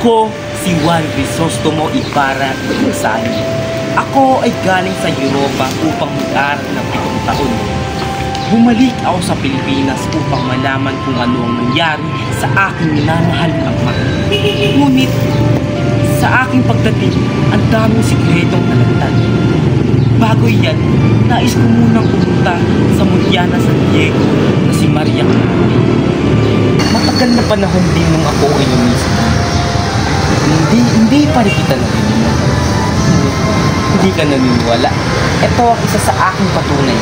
Ako si Juan Crisostomo Ibarra Gonzales. Ako ay galing sa Europa upang mag-aral ng 7 taon. Bumalik ako sa Pilipinas upang malaman kung ano ang nangyari sa aking minamahal na ama. Ngunit sa aking pagdating, ang daming sikretong nalagtan. Bago yan, nais ko munang pumunta sa Mulyana San Diego na si Maria. Matagal na panahon din nung ako ay lumisip. Hindi pa rin kita naniniwala. Hindi ka naniniwala. Ito ang isa sa aking patunay.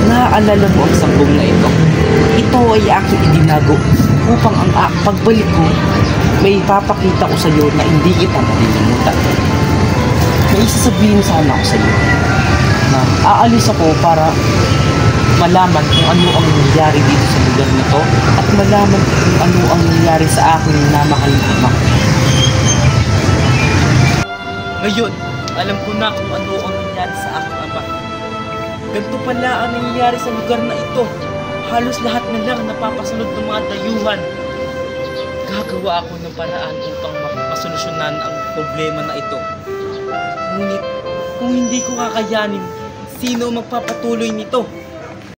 Naaalala mo ang sambong na ito? Ito ay aking idinago upang ang pagbalik ko, may ipapakita ko sa iyo na hindi kita malilimutan. May isasabihin sana ako sa iyo na aalis ako para malaman kung ano ang nangyari dito sa lugar na to at malaman kung ano ang nangyari sa aking namahal na ama. Ngayon, alam ko na kung ano ang nangyari sa aking ama. Ganito pala ang nangyayari sa lugar na ito. Halos lahat na lang napapasunod ng mga dayuhan. Gagawa ako ng paraan upang masolusyonan ang problema na ito. Ngunit, kung hindi ko kakayanin, sino magpapatuloy nito?